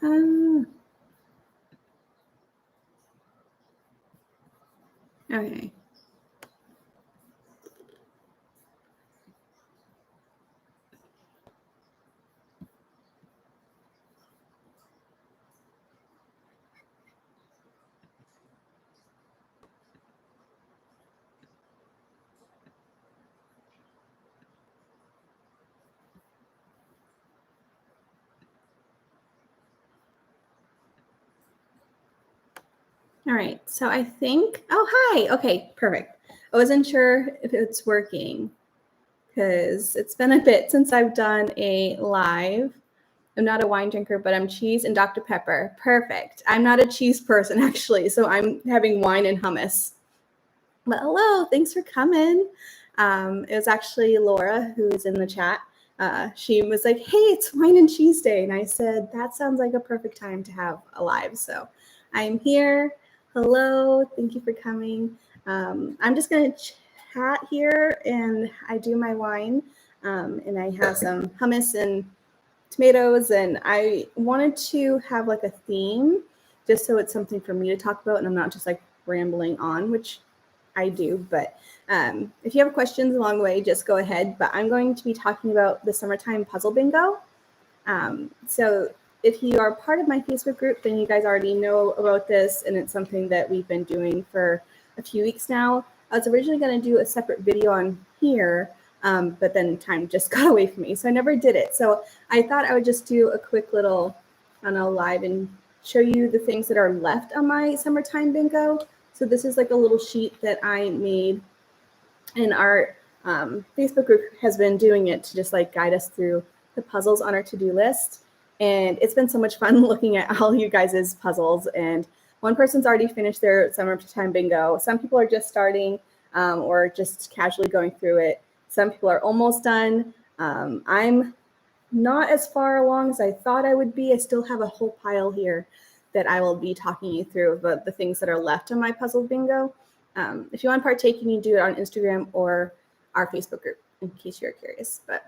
Okay. All right, so I think, oh, hi. Okay, perfect. I wasn't sure if it's working because it's been a bit since I've done a live. I'm not a wine drinker, but I'm cheese and Dr. Pepper. Perfect. I'm not a cheese person, actually, so I'm having wine and hummus. But hello, thanks for coming. It was actually Laura who is in the chat. She was like, hey, it's wine and cheese day. And I said, that sounds like a perfect time to have a live. So I'm here. Hello, thank you for coming. I'm just going to chat here and I do my wine. And I have some hummus and tomatoes. And I wanted to have like a theme just so it's something for me to talk about and I'm not just like rambling on, which I do, but if you have questions along the way, just go ahead. But I'm going to be talking about the summertime puzzle bingo. So if you are part of my Facebook group, then you guys already know about this, and it's something that we've been doing for a few weeks now. I was originally going to do a separate video on here, but then time just got away from me, so I never did it. So I thought I would just do a quick little, live and show you the things that are left on my summertime bingo. So this is like a little sheet that I made, and our Facebook group has been doing it to just like guide us through the puzzles on our to-do list. And it's been so much fun looking at all you guys' puzzles. And one person's already finished their summertime bingo. Some people are just starting or just casually going through it. Some people are almost done. I'm not as far along as I thought I would be. I still have a whole pile here that I will be talking you through the things that are left on my puzzle bingo. If you want to partake, you can do it on Instagram or our Facebook group, in case you're curious. But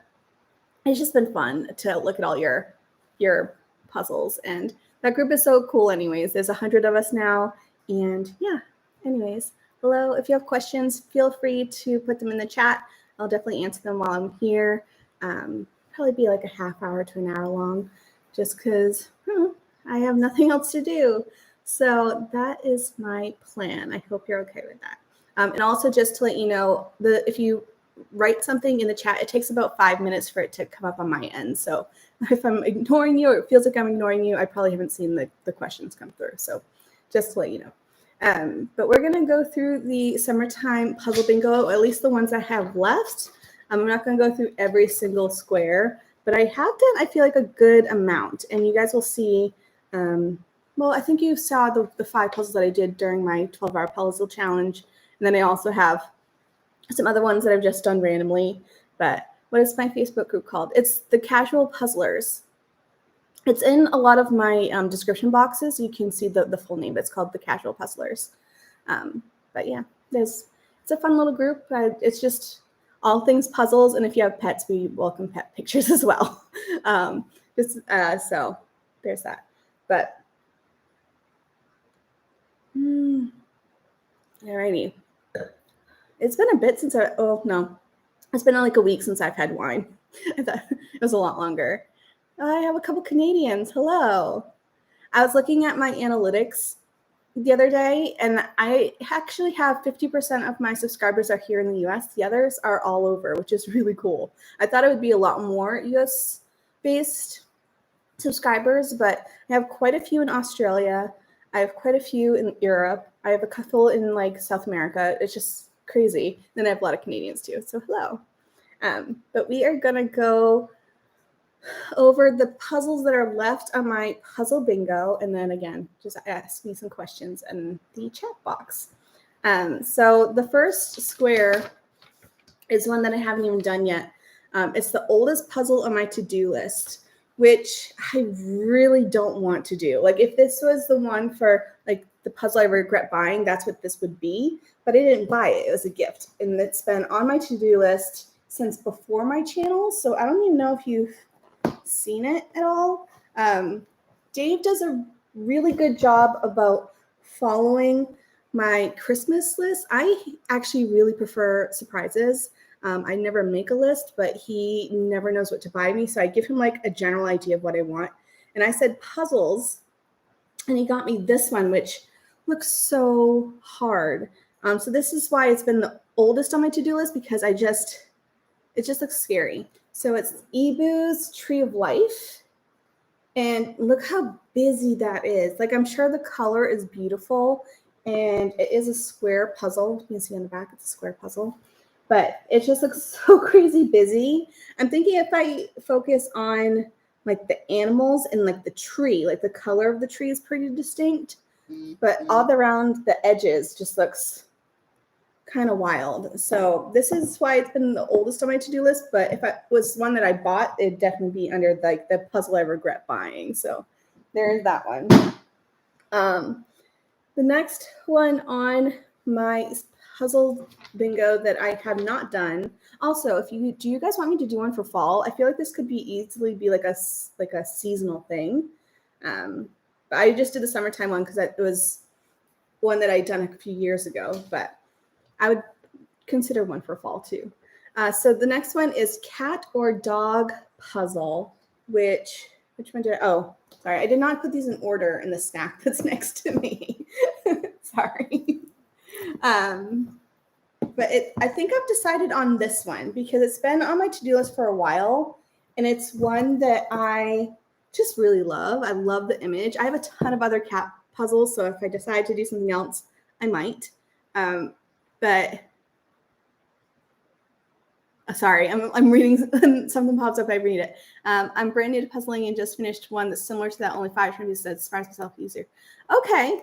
it's just been fun to look at all your puzzles. And that group is so cool anyways. There's 100 of us now. And yeah, anyways, hello. If you have questions, feel free to put them in the chat. I'll definitely answer them while I'm here. Probably be like a half hour to an hour long, just because I have nothing else to do. So that is my plan. I hope you're okay with that. And also just to let you know, if you write something in the chat, it takes about 5 minutes for it to come up on my end. So if I'm ignoring you or it feels like I'm ignoring you, I probably haven't seen the questions come through. So just to let you know. But we're going to go through the summertime puzzle bingo, at least the ones I have left. I'm not going to go through every single square, but I have done, I feel like, a good amount. And you guys will see, well, I think you saw the 5 puzzles that I did during my 12-hour puzzle challenge. And then I also have some other ones that I've just done randomly. But what is my Facebook group called? It's the Casual Puzzlers. It's in a lot of my description boxes. You can see the full name. It's called the Casual Puzzlers. But yeah, it's a fun little group. It's just all things puzzles. And if you have pets, we welcome pet pictures as well. So there's that. But alrighty. It's been a bit since it's been like a week since I've had wine. I thought it was a lot longer. I have a couple Canadians. Hello. I was looking at my analytics the other day, and I actually have 50% of my subscribers are here in the US. The others are all over, which is really cool. I thought it would be a lot more US-based subscribers, but I have quite a few in Australia. I have quite a few in Europe. I have a couple in like South America. It's just crazy. Then I have a lot of Canadians too. So hello. But we are going to go over the puzzles that are left on my puzzle bingo. And then again, just ask me some questions in the chat box. So the first square is one that I haven't even done yet. It's the oldest puzzle on my to-do list, which I really don't want to do. Like if this was the one for like the puzzle I regret buying, that's what this would be. But I didn't buy it. It was a gift. And it's been on my to-do list since before my channel. So I don't even know if you've seen it at all. Dave does a really good job about following my Christmas list. I actually really prefer surprises. I never make a list, but he never knows what to buy me. So I give him like a general idea of what I want. And I said puzzles, and he got me this one, which looks so hard. So this is why it's been the oldest on my to-do list, because it just looks scary. So it's Ebu's Tree of Life. And look how busy that is. Like, I'm sure the color is beautiful, and it is a square puzzle. You can see on the back, it's a square puzzle, but it just looks so crazy busy. I'm thinking if I focus on like the animals and like the tree, like the color of the tree is pretty distinct, but all around the edges just looks kind of wild. So this is why it's been the oldest on my to-do list, but if it was one that I bought, it'd definitely be under like the puzzle I regret buying. So there's that one. The next one on my puzzle bingo that I have not done. Also, do you guys want me to do one for fall? I feel like this could easily be like a seasonal thing. But I just did the summertime one because it was one that I'd done a few years ago, but I would consider one for fall too. So the next one is cat or dog puzzle, which one did sorry, I did not put these in order in the stack that's next to me. Sorry. But I think I've decided on this one because it's been on my to-do list for a while, and it's one that I just really love. I love the image. I have a ton of other cat puzzles, so if I decide to do something else, I might. But sorry, I'm reading something pops up. I read it. I'm brand new to puzzling and just finished one that's similar to that. Only 5 times said surprise myself easier. Okay,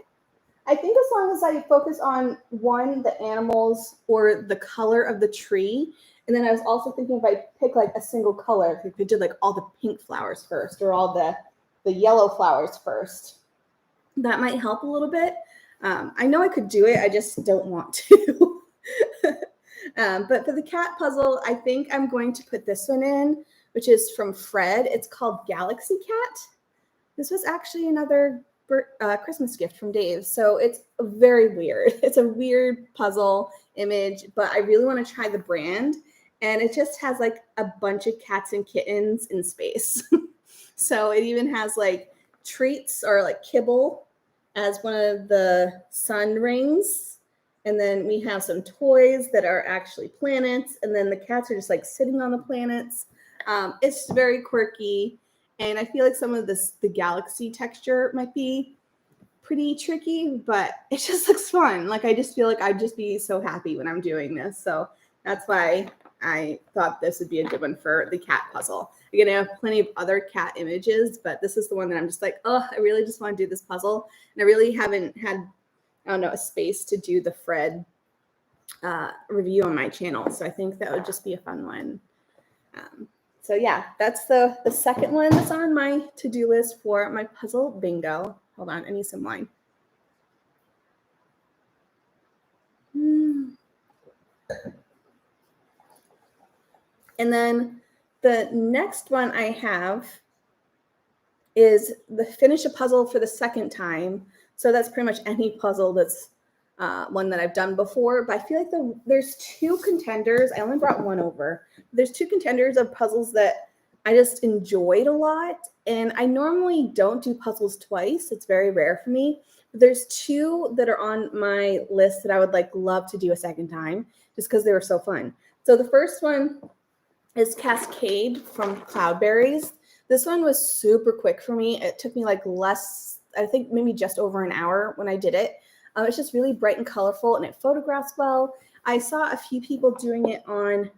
I think as long as I focus on one, the animals or the color of the tree, and then I was also thinking if I pick like a single color, if we did like all the pink flowers first or all the yellow flowers first, that might help a little bit. I know I could do it. I just don't want to. But for the cat puzzle, I think I'm going to put this one in, which is from Fred. It's called Galaxy Cat. This was actually another Christmas gift from Dave. So it's very weird. It's a weird puzzle image, but I really want to try the brand. And it just has like a bunch of cats and kittens in space. So it even has like treats or like kibble as one of the sun rings. And then we have some toys that are actually planets. And then the cats are just like sitting on the planets. It's very quirky. And I feel like some of the galaxy texture might be pretty tricky, but it just looks fun. Like, I just feel like I'd just be so happy when I'm doing this. So that's why I thought this would be a good one for the cat puzzle. Again, I have plenty of other cat images, but this is the one that I'm just like, oh, I really just want to do this puzzle. And I really haven't had, I don't know, a space to do the Fred review on my channel. So I think that would just be a fun one. So yeah, that's the second one that's on my to-do list for my puzzle bingo. Hold on, I need some wine. And then the next one I have is finish a puzzle for the second time. So that's pretty much any puzzle that's one that I've done before. But I feel like there's 2 contenders. I only brought one over. There's 2 contenders of puzzles that I just enjoyed a lot. And I normally don't do puzzles twice. It's very rare for me. But there's 2 that are on my list that I would love to do a second time just because they were so fun. So the first one is Cascade from Cloudberries. This one was super quick for me. It took me I think maybe just over an hour when I did it. It's just really bright and colorful, and it photographs well. I saw a few people doing it on,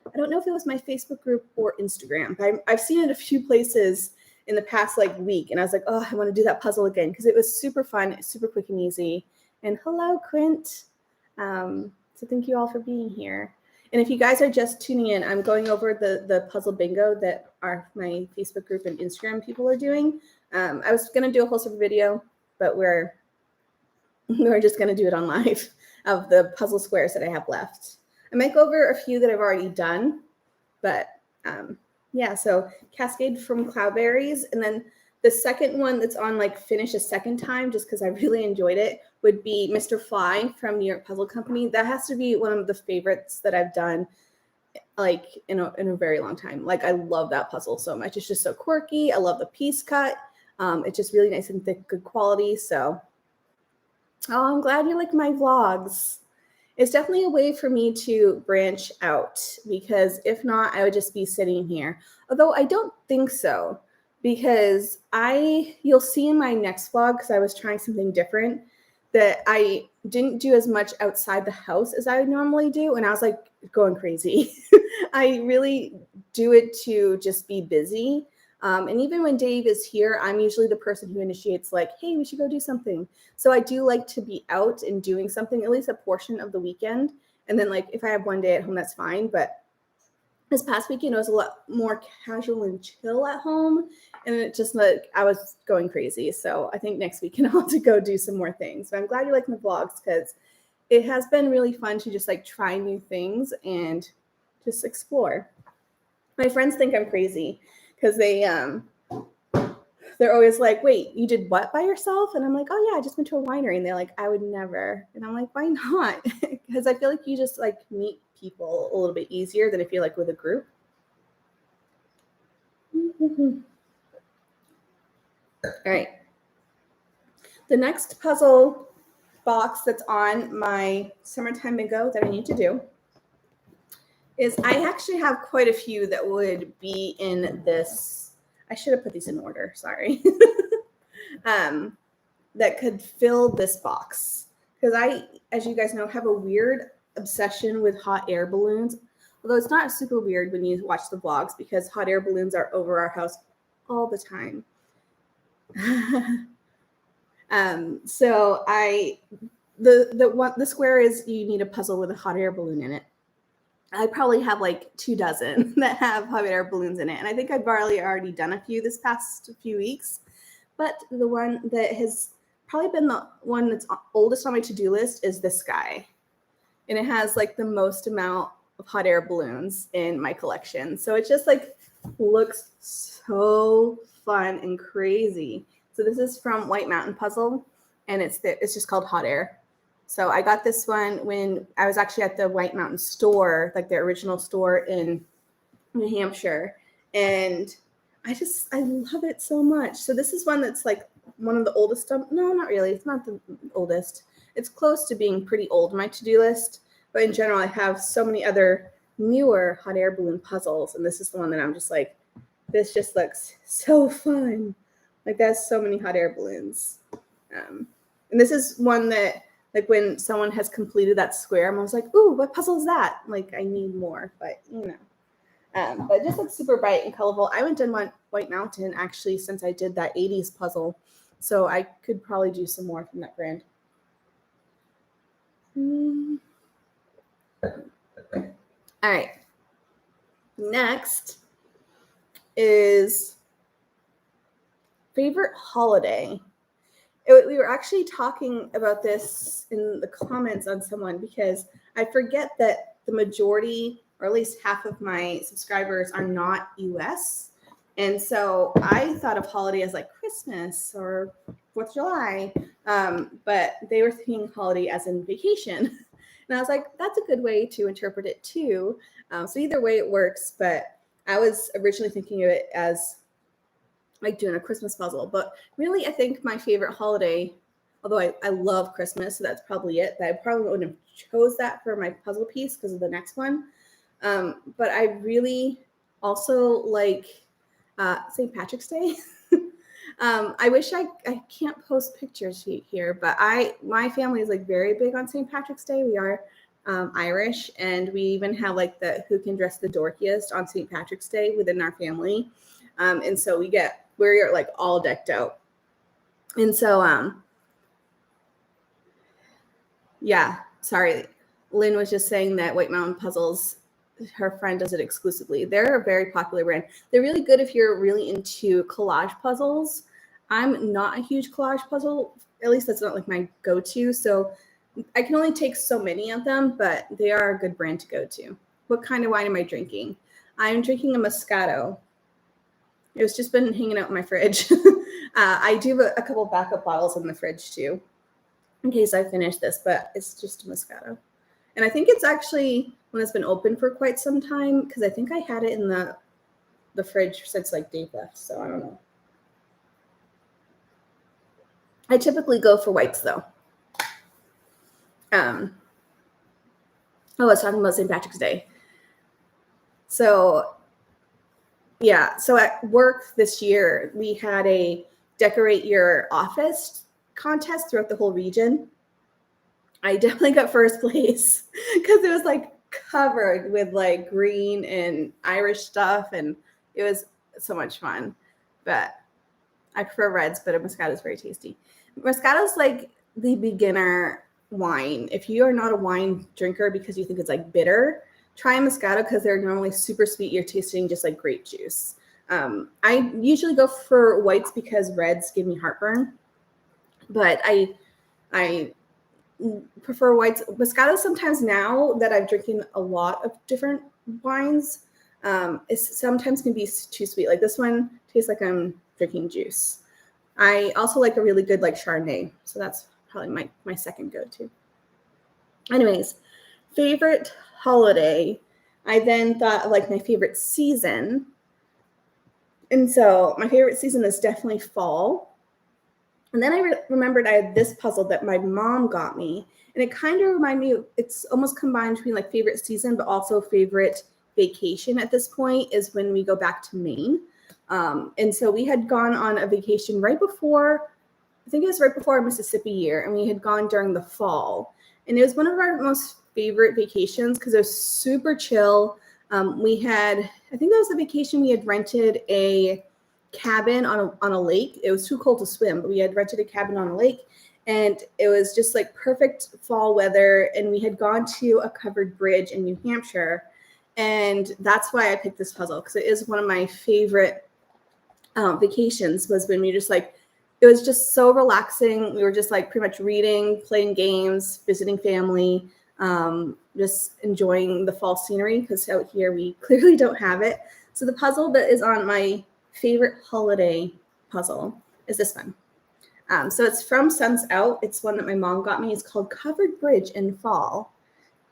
I don't know if it was my Facebook group or Instagram, but I've seen it a few places in the past week, and I was like, oh, I want to do that puzzle again because it was super fun, super quick and easy. And hello, Quint. So thank you all for being here. And if you guys are just tuning in, I'm going over the puzzle bingo that my Facebook group and Instagram people are doing. I was going to do a whole separate video, but we're just going to do it on live of the puzzle squares that I have left. I might go over a few that I've already done, but yeah, so Cascade from Cloudberries. And then The second one that's on like finish a second time, just because I really enjoyed it, would be Mr. Fly from New York Puzzle Company. That has to be one of the favorites that I've done like in a very long time. Like I love that puzzle so much. It's just so quirky. I love the piece cut. It's just really nice and thick, good quality. So, oh, I'm glad you like my vlogs. It's definitely a way for me to branch out, because if not, I would just be sitting here. Although I don't think so, because you'll see in my next vlog, because I was trying something different, that I didn't do as much outside the house as I would normally do. And I was like going crazy. I really do it to just be busy. And even when Dave is here, I'm usually the person who initiates like, hey, we should go do something. So I do like to be out and doing something, at least a portion of the weekend. And then like if I have one day at home, that's fine. But this past weekend, it was a lot more casual and chill at home. And it just like, I was going crazy. So I think next weekend I'll have to go do some more things. But I'm glad you like my vlogs, because it has been really fun to just like try new things and just explore. My friends think I'm crazy, because they're always like, wait, you did what by yourself? And I'm like, oh yeah, I just went to a winery. And they're like, I would never. And I'm like, why not? Because I feel like you just like meet people a little bit easier than if you're like with a group. All right. The next puzzle box that's on my summertime bingo that I need to do is, I actually have quite a few that would be in this. I should have put these in order, sorry. That could fill this box. Because I, as you guys know, have a weird obsession with hot air balloons. Although it's not super weird when you watch the vlogs, because hot air balloons are over our house all the time. So the square is, you need a puzzle with a hot air balloon in it. I probably have like 24 that have hot air balloons in it. And I think I've already done a few this past few weeks. But the one that has probably been the one that's oldest on my to-do list is this guy. And it has like the most amount of hot air balloons in my collection. So it just like looks so fun and crazy. So this is from White Mountain Puzzle, and it's just called Hot Air. So I got this one when I was actually at the White Mountain store, like the original store in New Hampshire. And I love it so much. So this is one that's like one of the oldest. No, not really. It's not the oldest. It's close to being pretty old on my to-do list. But in general, I have so many other newer hot air balloon puzzles. And this is the one that I'm just like, this just looks so fun. Like there's so many hot air balloons. And this is one that, like when someone has completed that square, I'm always like, ooh, what puzzle is that? Like I need more, but you know. But it just looks super bright and colorful. I haven't done White Mountain actually since I did that 80s puzzle. So I could probably do some more from that brand. All right. Next is favorite holiday. We were actually talking about this in the comments on someone, because I forget that the majority, or at least half of my subscribers, are not US. And so I thought of holiday as like Christmas or 4th of July, but they were thinking holiday as in vacation. And I was like, that's a good way to interpret it too. So either way it works, but I was originally thinking of it as like doing a Christmas puzzle. But really, I think my favorite holiday, although I love Christmas, so that's probably it, that I probably wouldn't have chose that for my puzzle piece because of the next one. But I really also like St. Patrick's Day. I wish I can't post pictures here, but my family is like very big on St. Patrick's Day. We are Irish, and we even have like the who can dress the dorkiest on St. Patrick's Day within our family. And so we're like all decked out. And so, yeah, sorry. Lynn was just saying that White Mountain Puzzles, her friend does it exclusively. They're a very popular brand. They're really good if you're really into collage puzzles. I'm not a huge collage puzzle, at least that's not like my go-to. So I can only take so many of them, but they are a good brand to go to. What kind of wine am I drinking? I'm drinking a Moscato. It's just been hanging out in my fridge. I do have a couple backup bottles in the fridge too, in case I finish this, but it's just a Moscato. And I think it's actually one that's been open for quite some time because I think I had it in the fridge since like Dave left, so I don't know. I typically go for whites though. I was talking about St. Patrick's Day. So yeah, so at work this year, we had a decorate your office contest throughout the whole region. I definitely got first place because it was like covered with like green and Irish stuff, and it was so much fun. But I prefer reds, but a Moscato is very tasty. Moscato is like the beginner wine. If you are not a wine drinker because you think it's like bitter, try a Moscato because they're normally super sweet. You're tasting just like grape juice. I usually go for whites because reds give me heartburn, but I prefer whites. Moscato sometimes, now that I'm drinking a lot of different wines, it sometimes can be too sweet. Like this one tastes like I'm drinking juice. I also like a really good like Chardonnay, so that's probably my second go-to. Anyways, favorite holiday. I then thought of like my favorite season. And so my favorite season is definitely fall. And then I remembered I had this puzzle that my mom got me. And it kind of reminded me of, it's almost combined between like favorite season, but also favorite vacation at this point is when we go back to Maine. And so we had gone on a vacation right before, I think it was right before our Mississippi year. And we had gone during the fall. And it was one of our most favorite vacations because it was super chill. We had, I think that was the vacation we had rented a cabin on a lake. It was too cold to swim, but we had rented a cabin on a lake, and it was just like perfect fall weather. And we had gone to a covered bridge in New Hampshire, and that's why I picked this puzzle because it is one of my favorite vacations. Was when we just like, it was just so relaxing. We were just like pretty much reading, playing games, visiting family, just enjoying the fall scenery because out here we clearly don't have it. So the puzzle that is on my favorite holiday puzzle is this one. So it's from Suns Out. It's one that my mom got me. It's called Covered Bridge in Fall.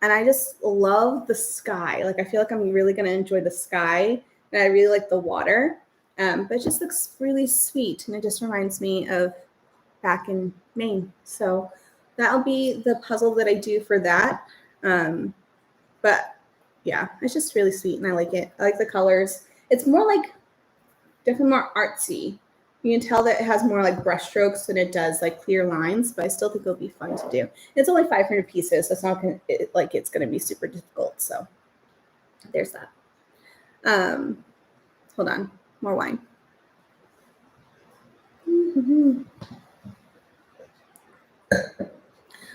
And I just love the sky. Like, I feel like I'm really going to enjoy the sky. And I really like the water. But it just looks really sweet. And it just reminds me of back in Maine. So that'll be the puzzle that I do for that. But yeah, it's just really sweet. And I like it. I like the colors. It's more like, definitely more artsy. You can tell that it has more like brush strokes than it does like clear lines, but I still think it'll be fun to do. It's only 500 pieces, so it's not gonna, it's going to be super difficult. So there's that. Hold on, more wine.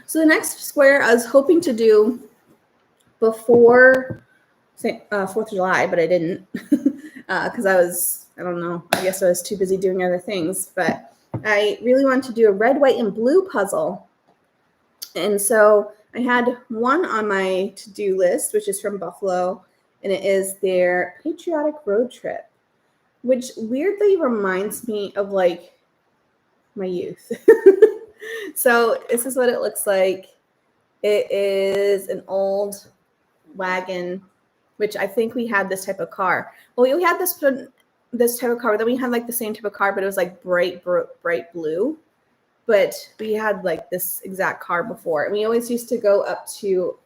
So the next square I was hoping to do before 4th of July, but I didn't because I don't know, I guess I was too busy doing other things, but I really wanted to do a red, white, and blue puzzle. And so I had one on my to-do list, which is from Buffalo, and it is their patriotic road trip, which weirdly reminds me of like my youth. So this is what it looks like. It is an old wagon, which I think we had this type of car. Well, we had this type of car, then we had like the same type of car, but it was like bright blue. But we had like this exact car before. And we always used to go up to,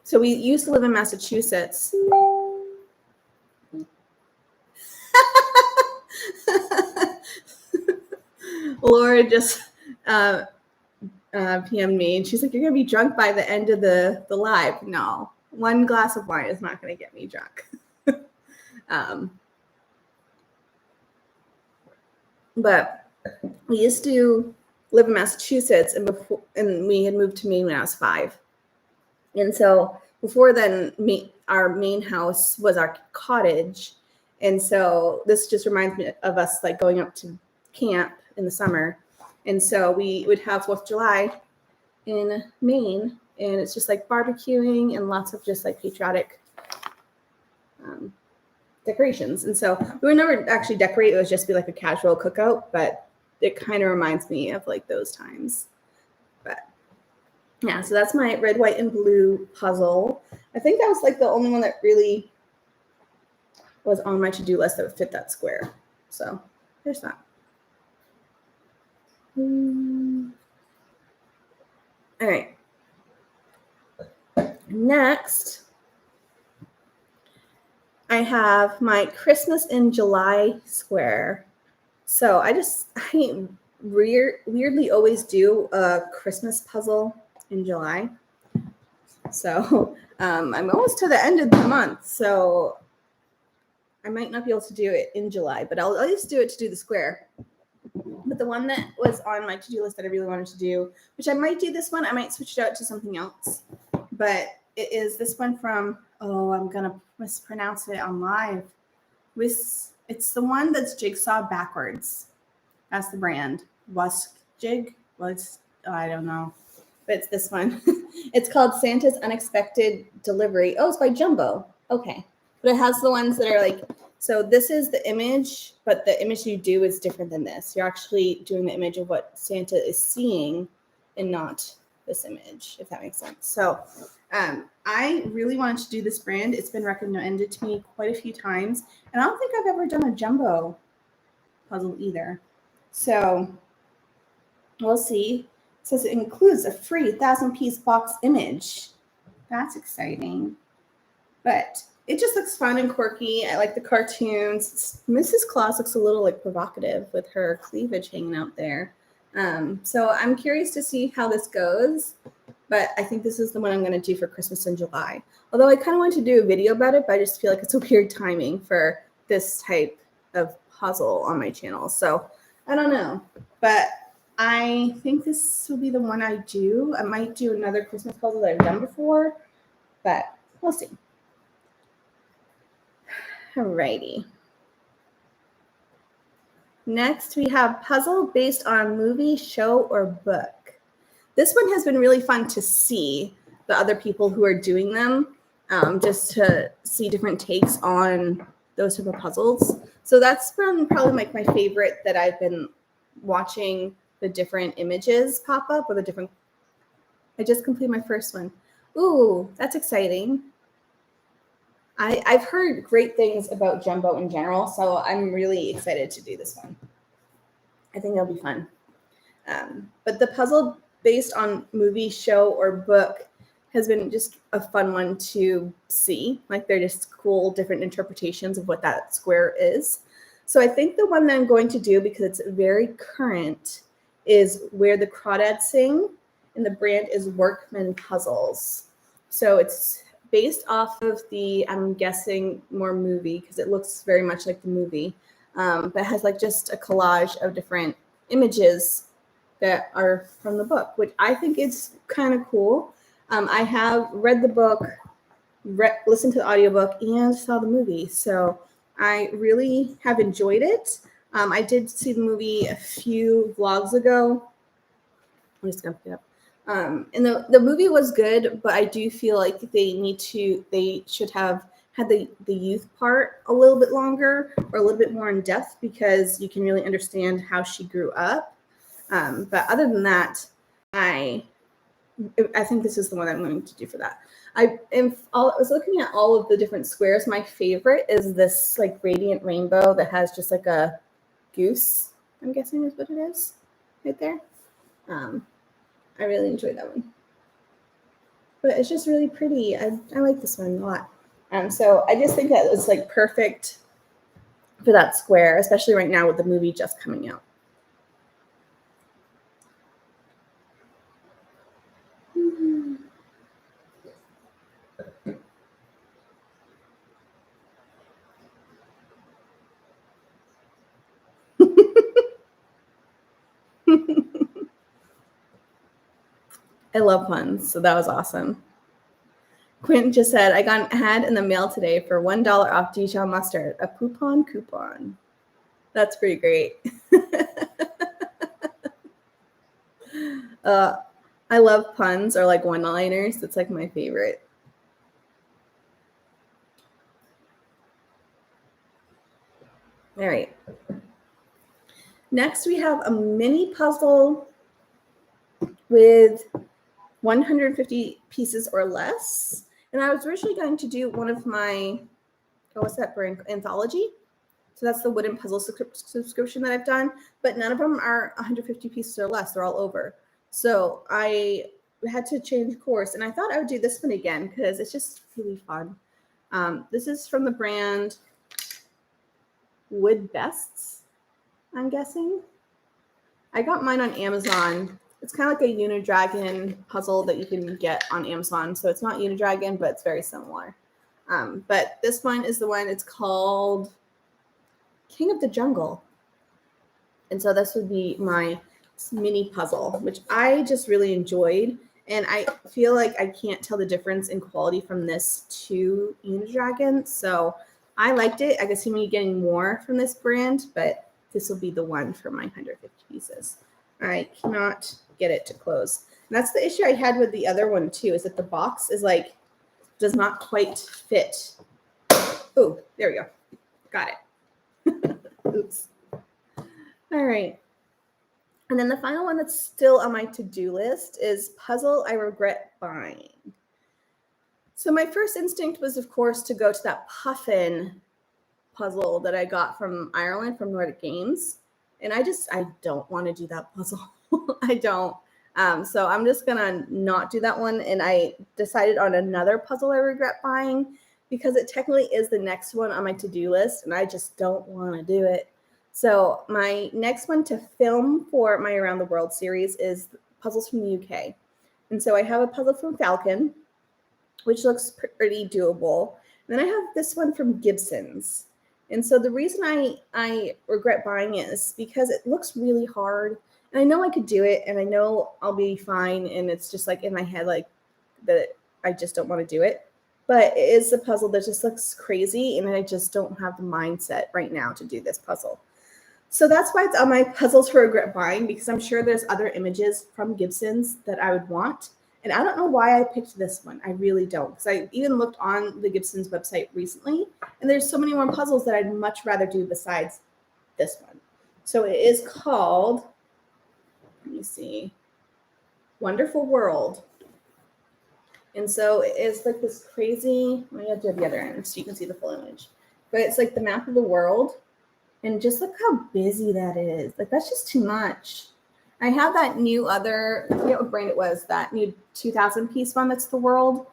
so we used to live in Massachusetts. Laura just PM'd me, and she's like, "You're gonna be drunk by the end of the live." No, one glass of wine is not gonna get me drunk. But we used to live in Massachusetts, and we had moved to Maine when I was 5. And so before then, our main house was our cottage. And so this just reminds me of us like going up to camp in the summer. And so we would have 4th of July in Maine, and it's just like barbecuing and lots of just like patriotic decorations. And so we would never actually decorate. It would just be like a casual cookout, but it kind of reminds me of like those times. But yeah, so that's my red, white, and blue puzzle. I think that was like the only one that really was on my to-do list that would fit that square. So there's that. All right. Next, I have my Christmas in July square. So I weirdly always do a Christmas puzzle in July. So I'm almost to the end of the month, so I might not be able to do it in July, but I'll at least do it to do the square. But the one that was on my to-do list that I really wanted to do, which I might do this one, I might switch it out to something else. But it is this one from, I'm going to mispronounce it on live. It's the one that's jigsaw backwards. That's the brand. Jig? Well, I don't know. But it's this one. It's called Santa's Unexpected Delivery. Oh, it's by Jumbo. Okay. But it has the ones that are like, so this is the image, but the image you do is different than this. You're actually doing the image of what Santa is seeing and not this image, if that makes sense. So I really wanted to do this brand. It's been recommended to me quite a few times. And I don't think I've ever done a Jumbo puzzle either. So we'll see. It says it includes a free 1,000-piece box image. That's exciting. But it just looks fun and quirky. I like the cartoons. Mrs. Claus looks a little like provocative with her cleavage hanging out there. So I'm curious to see how this goes. But I think this is the one I'm going to do for Christmas in July. Although I kind of want to do a video about it, but I just feel like it's a weird timing for this type of puzzle on my channel. So I don't know. But I think this will be the one I do. I might do another Christmas puzzle that I've done before, but we'll see. Alrighty. Next, we have puzzle based on movie, show, or book. This one has been really fun to see the other people who are doing them, just to see different takes on those type of puzzles. So that's been probably like my favorite that I've been watching the different images pop up or the different. I just completed my first one. Ooh, that's exciting. I've heard great things about Jumbo in general, so I'm really excited to do this one. I think it'll be fun. But the puzzle based on movie, show, or book has been just a fun one to see. Like they're just cool, different interpretations of what that square is. So I think the one that I'm going to do, because it's very current, is Where the Crawdads Sing, and the brand is Workman Puzzles. So it's based off of the, I'm guessing, more movie, because it looks very much like the movie, but it has like just a collage of different images that are from the book, which I think is kind of cool. I have read the book, listened to the audiobook, and saw the movie. So I really have enjoyed it. I did see the movie a few vlogs ago. I'm just going to pick it up. And the movie was good, but I do feel like they should have had the youth part a little bit longer or a little bit more in depth, because you can really understand how she grew up. But other than that, I think this is the one I'm going to do for that. I was looking at all of the different squares. My favorite is this like radiant rainbow that has just like a goose, I'm guessing is what it is right there. I really enjoyed that one. But it's just really pretty. I like this one a lot. So I just think that it's like perfect for that square, especially right now with the movie just coming out. I love puns, so that was awesome. Quentin just said, I got an ad in the mail today for $1 off Dijon mustard, a coupon. That's pretty great. I love puns or like one-liners. That's like my favorite. All right. Next, we have a mini puzzle with 150 pieces or less. And I was originally going to do one of my, what's that brand? Anthology. So that's the wooden puzzle subscription that I've done, but none of them are 150 pieces or less. They're all over. So I had to change course, and I thought I would do this one again because it's just really fun. This is from the brand Wood Bests, I'm guessing. I got mine on Amazon. It's kind of like a Unidragon puzzle that you can get on Amazon. So it's not Unidragon, but it's very similar. But this one is the one, it's called King of the Jungle. And so this would be my mini puzzle, which I just really enjoyed. And I feel like I can't tell the difference in quality from this to Unidragon. So I liked it. I could see me getting more from this brand, but this will be the one for my 150 pieces. I cannot get it to close. And that's the issue I had with the other one too, is that the box is like, does not quite fit. Oh, there we go. Got it. Oops. All right. And then the final one that's still on my to-do list is Puzzle I Regret Buying. So my first instinct was, of course, to go to that puffin puzzle that I got from Ireland, from Nordic Games. And I don't want to do that puzzle. I don't. So I'm just going to not do that one. And I decided on another Puzzle I Regret Buying because it technically is the next one on my to-do list, and I just don't want to do it. So my next one to film for my Around the World series is puzzles from the UK. And so I have a puzzle from Falcon, which looks pretty doable. And then I have this one from Gibson's. And so the reason I regret buying it is because it looks really hard. And I know I could do it, and I know I'll be fine. And it's just like in my head, like that I just don't want to do it. But it is a puzzle that just looks crazy, and I just don't have the mindset right now to do this puzzle. So that's why it's on my puzzles for regret buying, because I'm sure there's other images from Gibson's that I would want. And I don't know why I picked this one. I really don't. Because I even looked on the Gibson's website recently, and there's so many more puzzles that I'd much rather do besides this one. So it is called, let me see, Wonderful World. And so it is like this crazy, I'm going to do the other end so you can see the full image. But it's like the map of the world. And just look how busy that is. Like, that's just too much. I have that new other, I forget what brand it was, that new 2,000 piece one that's the world.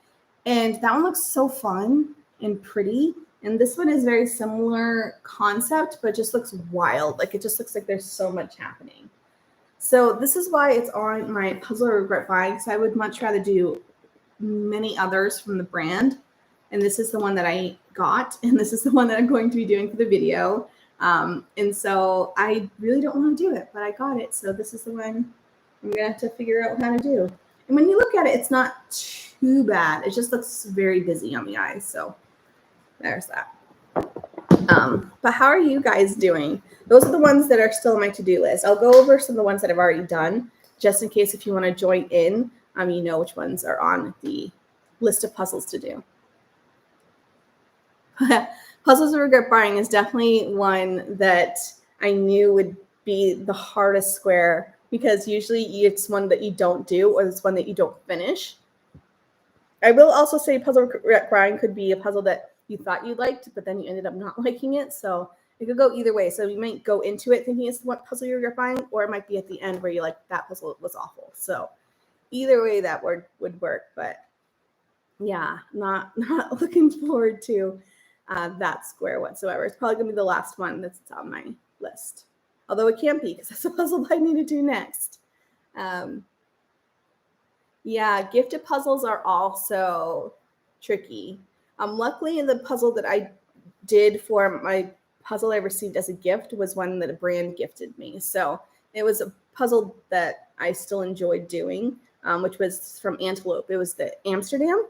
And that one looks so fun and pretty. And this one is very similar concept, but just looks wild. Like, it just looks like there's so much happening. So this is why it's on my puzzle regret buying, because I would much rather do many others from the brand. And this is the one that I got. And this is the one that I'm going to be doing for the video. And so I really don't want to do it, but I got it. So this is the one I'm going to have to figure out how to do. And when you look at it, it's not too bad. It just looks very busy on the eyes. So there's that. But how are you guys doing? Those are the ones that are still on my to-do list. I'll go over some of the ones that I've already done, just in case if you want to join in, you know which ones are on the list of puzzles to do. Puzzles I Regret Buying is definitely one that I knew would be the hardest square, because usually it's one that you don't do, or it's one that you don't finish. I will also say Puzzle Regret Buying could be a puzzle that you thought you liked, but then you ended up not liking it. So it could go either way. So you might go into it thinking it's what puzzle you regret buying, or it might be at the end where you're like, that puzzle was awful. So either way that would work. But yeah, not looking forward to that square whatsoever. It's probably gonna be the last one that's on my list. Although it can't be, because that's a puzzle I need to do next. Yeah, gifted puzzles are also tricky. Luckily, the puzzle that I did for my puzzle I received as a gift was one that a brand gifted me. So it was a puzzle that I still enjoyed doing, which was from Antelope. It was the Amsterdam.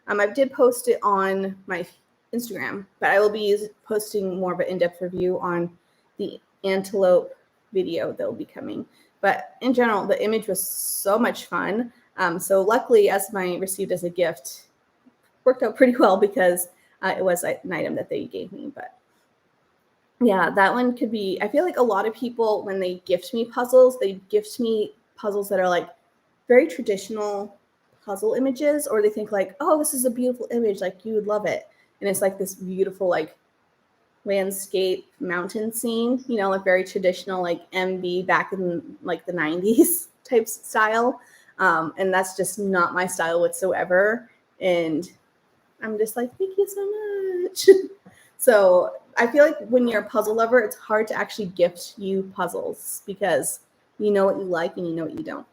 I did post it on my Instagram, but I will be posting more of an in-depth review on the Antelope video that will be coming. But in general, the image was so much fun. So luckily, as my received as a gift, worked out pretty well, because it was an item that they gave me. But Yeah, that one could be, I feel like a lot of people, when they gift me puzzles, they gift me puzzles that are like very traditional puzzle images, or they think like, oh, this is a beautiful image, like you would love it. And it's like this beautiful like landscape mountain scene, you know, like very traditional, like MB back in like the 90s type style. And that's just not my style whatsoever. And I'm just like, thank you so much. So I feel like when you're a puzzle lover, it's hard to actually gift you puzzles because you know what you like and you know what you don't.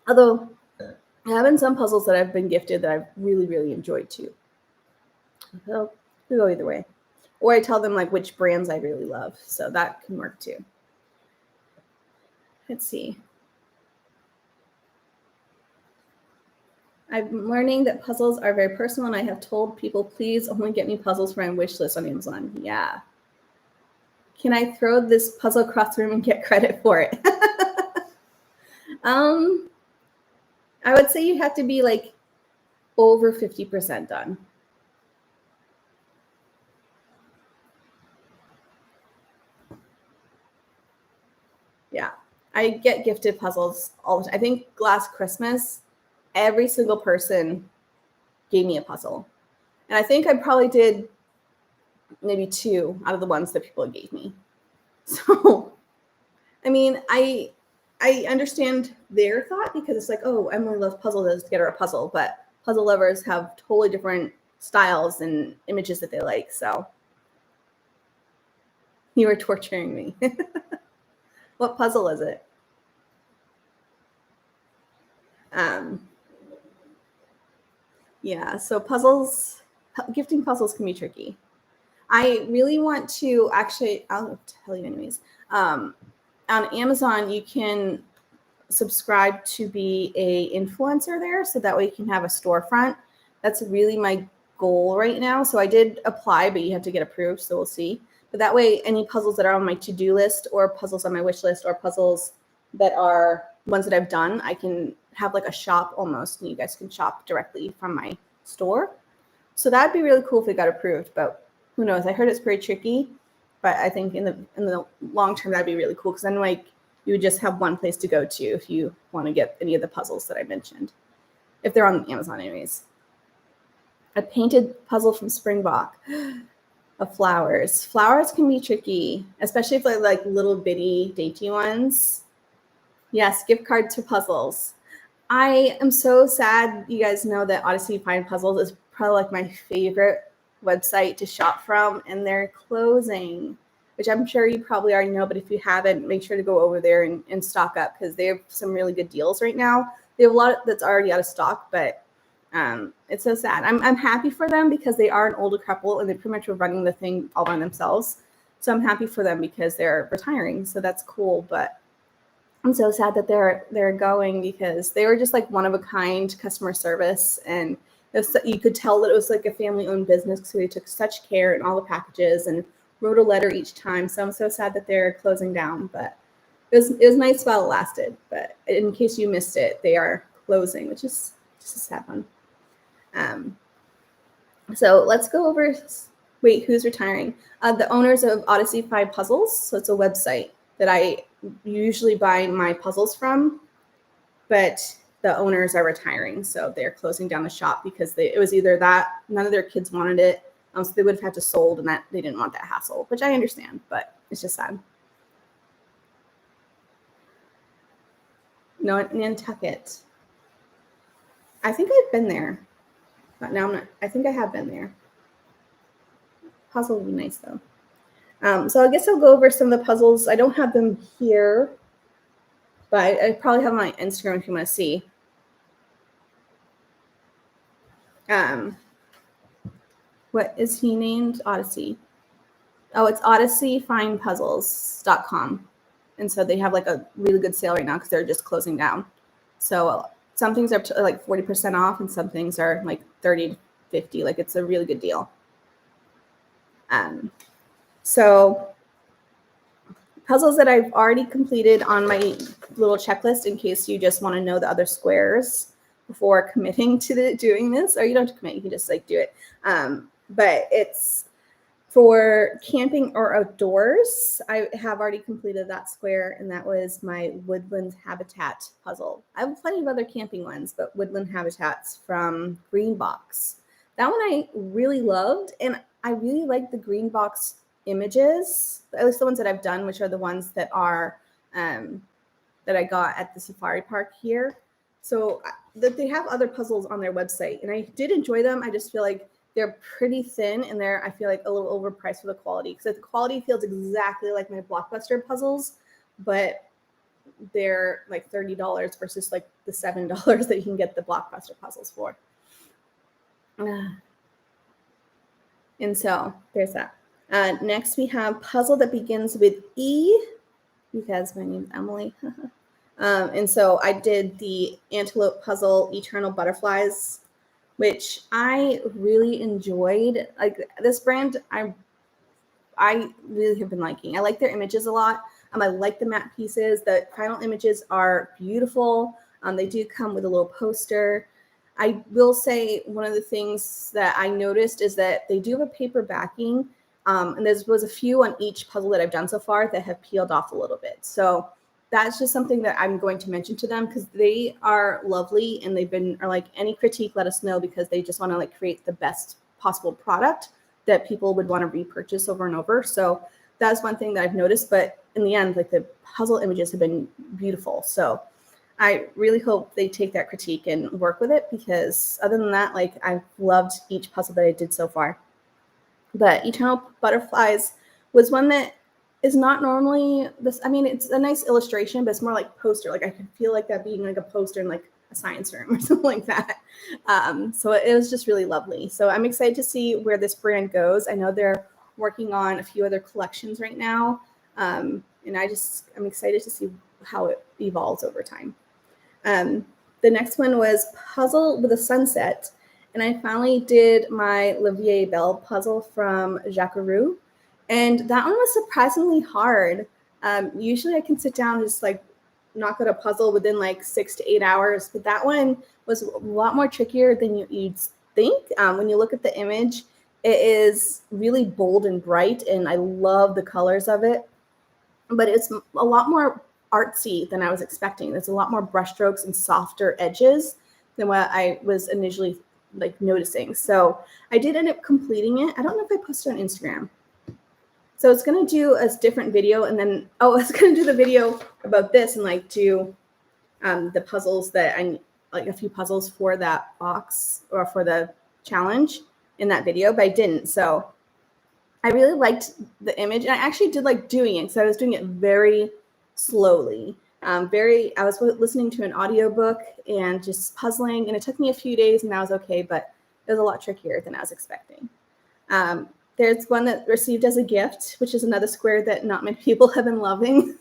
Although there have been some puzzles that I've been gifted that I've really, really enjoyed too. So we go either way. Or I tell them like which brands I really love. So that can work too. Let's see. I'm learning that puzzles are very personal, and I have told people, please only get me puzzles for my wish list on Amazon. Yeah. Can I throw this puzzle across the room and get credit for it? I would say you have to be like over 50% done. Yeah. I get gifted puzzles all the time. I think last Christmas, every single person gave me a puzzle. And I think I probably did maybe 2 out of the ones that people gave me. So, I mean, I understand their thought because it's like, oh, Emily loves puzzles, let's get her a puzzle. But puzzle lovers have totally different styles and images that they like. So you were torturing me. What puzzle is it? Yeah, so gifting puzzles can be tricky. I really want to actually, I'll tell you anyways. On Amazon, you can subscribe to be a influencer there, so that way you can have a storefront. That's really my goal right now. So I did apply, but you have to get approved, so we'll see. But that way, any puzzles that are on my to-do list or puzzles on my wish list or puzzles that are ones that I've done, I can have like a shop almost, and you guys can shop directly from my store. So that'd be really cool if it got approved, but who knows? I heard it's pretty tricky, but I think in the long term that'd be really cool because then like you would just have one place to go to if you want to get any of the puzzles that I mentioned, if they're on Amazon anyways. A painted puzzle from Springbok of flowers. Flowers can be tricky, especially if they're like little bitty dainty ones. Yes, gift card to puzzles. I am so sad you guys know that Odyssey Find Puzzles is probably like my favorite website to shop from, and they're closing, which I'm sure you probably already know, but if you haven't, make sure to go over there and stock up because they have some really good deals right now. They have a lot that's already out of stock, but it's so sad. I'm happy for them because they are an older couple and they pretty much were running the thing all by themselves. So I'm happy for them because they're retiring. So that's cool. But I'm so sad that they're going because they were just like one of a kind customer service, and you could tell that it was like a family owned business because they took such care in all the packages and wrote a letter each time. So I'm so sad that they're closing down, but it was nice while it lasted. But in case you missed it, they are closing, which is just a sad one. So let's go over. Wait, who's retiring? The owners of Odyssey 5 Puzzles. So it's a website that I usually buy my puzzles from, but the owners are retiring, so they're closing down the shop because it was either that none of their kids wanted it, so they would have had to sold, and that they didn't want that hassle, which I understand, but it's just sad. No, Nantucket. I think I've been there, but now I'm not. I think I have been there. Puzzle would be nice though. So I guess I'll go over some of the puzzles. I don't have them here, but I probably have them on my Instagram if you want to see. What is he named? Odyssey. Oh, it's odysseyfindpuzzles.com. And so they have like a really good sale right now because they're just closing down. So some things are like 40% off and some things are like 30 to 50. Like it's a really good deal. So puzzles that I've already completed on my little checklist in case you just want to know the other squares. before committing to doing this, or you don't have to commit, you can just like do it. But it's for camping or outdoors. I have already completed that square, and that was my woodland habitat puzzle. I have plenty of other camping ones, but woodland habitats from Green Box. That one I really loved, and I really like the Green Box images, at least the ones that I've done, which are the ones that are that I got at the safari park here. So that they have other puzzles on their website, and I did enjoy them. I just feel like they're pretty thin, and I feel like a little overpriced for the quality, because the quality feels exactly like my Blockbuster puzzles, but they're like $30 versus like the $7 that you can get the Blockbuster puzzles for. And so there's that. Next, we have puzzle that begins with E, because my name's Emily. And so I did the Antelope puzzle, Eternal Butterflies, which I really enjoyed. Like this brand, I really have been liking. I like their images a lot. I like the matte pieces. The final images are beautiful. They do come with a little poster. I will say one of the things that I noticed is that they do have a paper backing, and there was a few on each puzzle that I've done so far that have peeled off a little bit. So that's just something that I'm going to mention to them, because they are lovely, and are like, any critique, let us know, because they just want to like create the best possible product that people would want to repurchase over and over. So that's one thing that I've noticed. But in the end, like the puzzle images have been beautiful. So I really hope they take that critique and work with it, because other than that, like I've loved each puzzle that I did so far. But Eternal Butterflies was one that is not normally this. I mean, it's a nice illustration, but it's more like poster. Like I could feel like that being like a poster in like a science room or something like that. So it was just really lovely. So I'm excited to see where this brand goes. I know they're working on a few other collections right now. And I'm excited to see how it evolves over time. The next one was Puzzle with a Sunset. And I finally did my La Vie Belle puzzle from Jacquaroo. And that one was surprisingly hard. Usually I can sit down and just like knock out a puzzle within like 6 to 8 hours. But that one was a lot more trickier than you'd think. When you look at the image, it is really bold and bright, and I love the colors of it. But it's a lot more artsy than I was expecting. There's a lot more brushstrokes and softer edges than what I was initially like noticing. So I did end up completing it. I don't know if I posted on Instagram. So it's going to do a different video, and then, I was going to do the video about this and like do the puzzles that like a few puzzles for that box or for the challenge in that video, but I didn't. So I really liked the image, and I actually did like doing it. So I was doing it very slowly. I was listening to an audiobook and just puzzling, and it took me a few days, and that was okay, but it was a lot trickier than I was expecting. There's one that received as a gift, which is another square that not many people have been loving.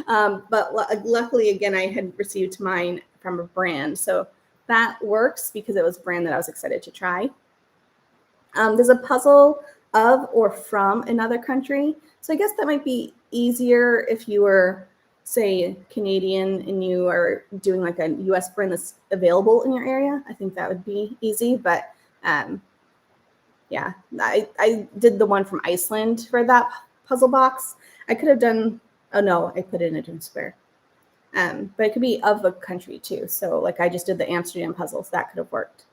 But luckily, again, I had received mine from a brand. So that works because it was a brand that I was excited to try. There's a puzzle of or from another country. So I guess that might be easier if you were, say, Canadian and you are doing like a US brand that's available in your area. I think that would be easy. But yeah, I did the one from Iceland for that puzzle box. I could have done, oh no, I put it in a different square. But it could be of a country too. So like I just did the Amsterdam puzzles, that could have worked.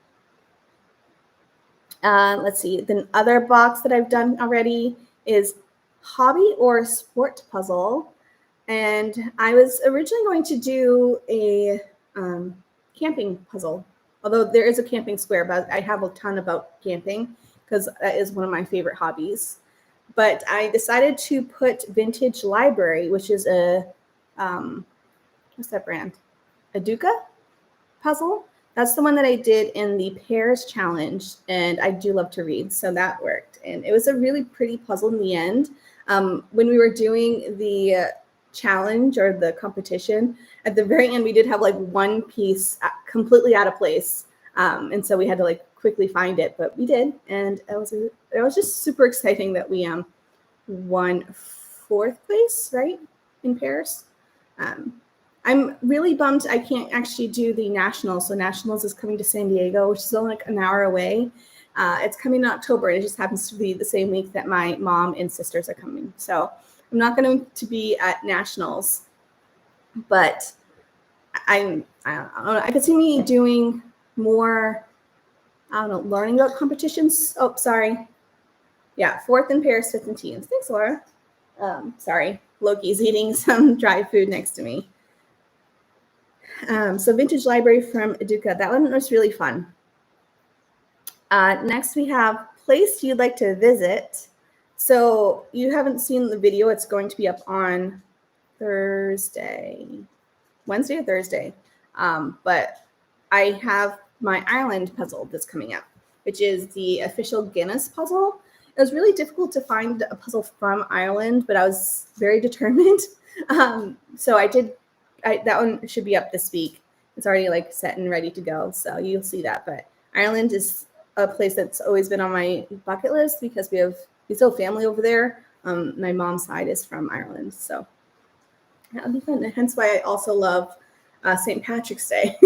Let's see, the other box that I've done already is hobby or sport puzzle. And I was originally going to do a camping puzzle, although there is a camping square, but I have a ton about camping because that is one of my favorite hobbies. But I decided to put Vintage Library, which is a, what's that brand? A Duca puzzle. That's the one that I did in the Paris challenge, and I do love to read, so that worked. And it was a really pretty puzzle in the end. When we were doing the challenge or the competition, at the very end, we did have like one piece completely out of place. And so we had to like quickly find it, but we did. And it was just super exciting that we won 4th place, right, in Paris. I'm really bummed I can't actually do the Nationals. So Nationals is coming to San Diego, which is only like an hour away. It's coming in October, and it just happens to be the same week that my mom and sisters are coming. So I'm not going to be at Nationals, but I don't know. I could see me doing more, I don't know, learning about competitions. Oh, sorry. Yeah, 4th in pairs, 5th in teams. Thanks, Laura. Sorry, Loki's eating some dry food next to me. So Vintage Library from Educa. That one was really fun. Next, we have place you'd like to visit. So you haven't seen the video. It's going to be up on Wednesday or Thursday. But I have my Ireland puzzle that's coming up, which is the official Guinness puzzle. It was really difficult to find a puzzle from Ireland, but I was very determined. So that one should be up this week. It's already like set and ready to go. So you'll see that. But Ireland is a place that's always been on my bucket list because we still have family over there. My mom's side is from Ireland. So that'll be fun. And hence why I also love St. Patrick's Day.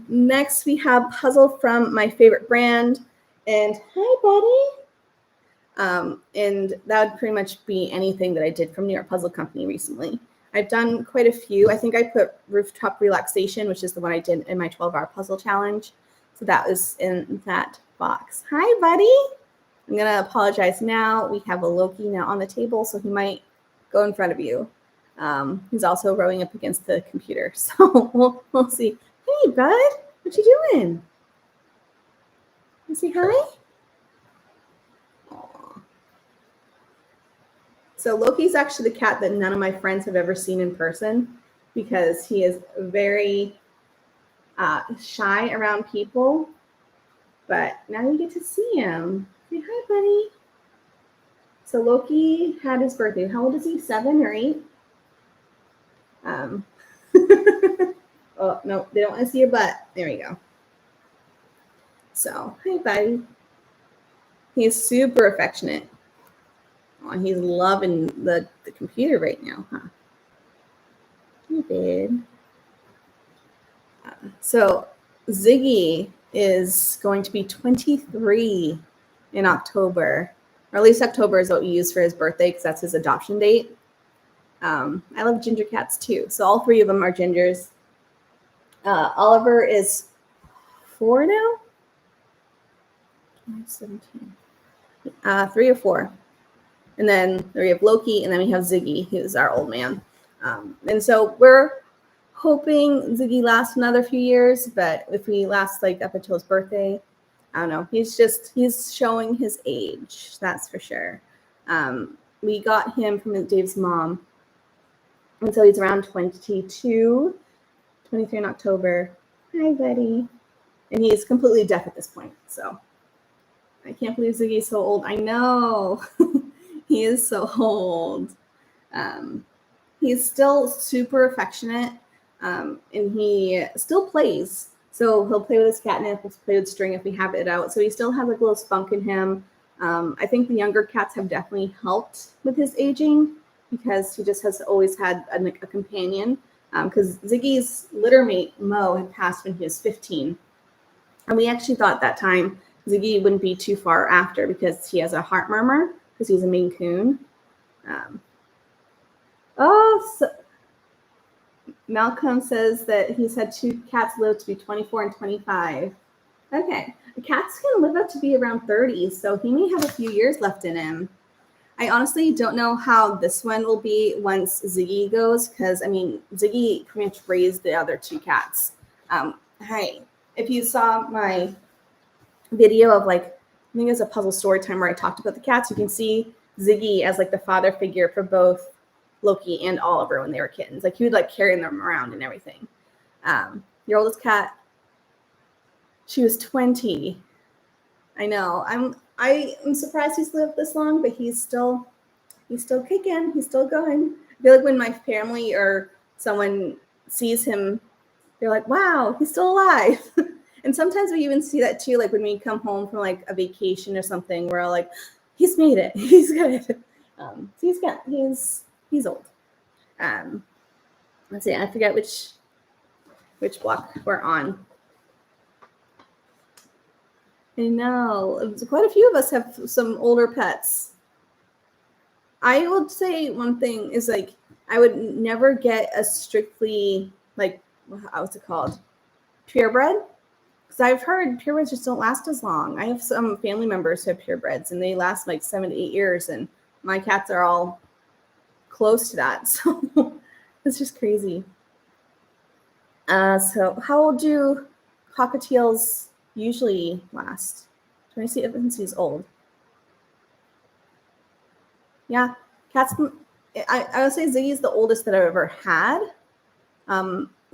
Next, we have puzzle from my favorite brand. And hi, buddy. And that would pretty much be anything that I did from New York Puzzle Company recently. I've done quite a few. I think I put Rooftop Relaxation, which is the one I did in my 12-hour puzzle challenge. So that was in that box. Hi, buddy. I'm going to apologize now. We have a Loki now on the table, so he might go in front of you. He's also rowing up against the computer. So we'll see. Hey, bud. What you doing? You say hi? Aww. So Loki's actually the cat that none of my friends have ever seen in person because he is very shy around people. But now you get to see him. Say hi, buddy. So Loki had his birthday. How old is he? 7 or 8? Oh, no, they don't want to see your butt. There we go. So, hi, buddy. He's super affectionate. Oh, he's loving the computer right now, huh? Hey, babe. So, Ziggy is going to be 23 in October. Or at least October is what we use for his birthday because that's his adoption date. I love ginger cats too. So all 3 of them are gingers. Oliver is 4 now? 17. 3 or 4. And then we have Loki, and then we have Ziggy, who's our old man. And so we're hoping Ziggy lasts another few years, but if we last like up until his birthday, I don't know. He's showing his age, that's for sure. We got him from Dave's mom. And so he's around 22, 23 in October. Hi, buddy. And he's completely deaf at this point. So I can't believe Ziggy's so old. I know. He is so old. He's still super affectionate. And he still plays. So he'll play with his catnip, he'll play with string if we have it out. So he still has like a little spunk in him. I think the younger cats have definitely helped with his aging because he just has always had a companion. Because Ziggy's litter mate, Mo, had passed when he was 15. And we actually thought that time Ziggy wouldn't be too far after because he has a heart murmur because he's a Maine Coon. Malcolm says that he's had 2 cats live to be 24 and 25. Okay. Cats can live up to be around 30, so he may have a few years left in him. I honestly don't know how this one will be once Ziggy goes, because, I mean, Ziggy pretty much raised the other 2 cats. Hi. If you saw my video of, like, I think it was a puzzle story time where I talked about the cats, you can see Ziggy as, like, the father figure for both Loki and Oliver when they were kittens. Like, he would, like, carry them around and everything. Your oldest cat, she was 20. I know. I'm surprised he's lived this long, but he's still kicking. He's still going. I feel like when my family or someone sees him, they're like, wow, he's still alive. And sometimes we even see that too, like when we come home from like a vacation or something, we're all like, he's made it. He's good. So he's old. Let's see, I forget which block we're on. I know, quite a few of us have some older pets. I would say one thing is like, I would never get a strictly, like, what's it called? Purebred. Because I've heard purebreds just don't last as long. I have some family members who have purebreds and they last like 7 to 8 years, and my cats are all close to that. So it's just crazy. So how old do cockatiels usually last? Do I see infancy is old? Yeah, cats. I would say Ziggy's the oldest that I've ever had.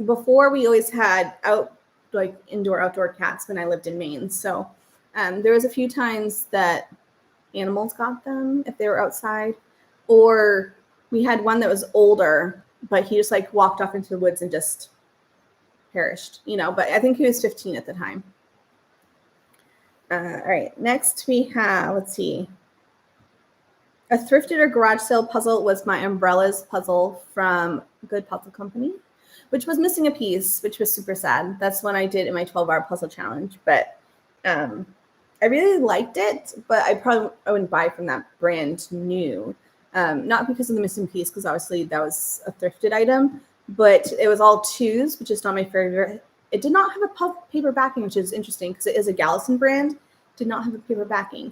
Before we always had indoor outdoor cats when I lived in Maine. So there was a few times that animals got them if they were outside, or we had one that was older, but he just like walked off into the woods and just perished, but I think he was 15 at the time. All right, next we have, let's see. A thrifted or garage sale puzzle was my umbrellas puzzle from Good Puzzle Company, which was missing a piece, which was super sad. That's one I did in my 12-hour puzzle challenge, but I really liked it, but I wouldn't buy from that brand new. Not because of the missing piece, because obviously that was a thrifted item, but it was all twos, which is not my favorite. It did not have a paper backing, which is interesting because it is a Gallison brand. Did not have a paper backing,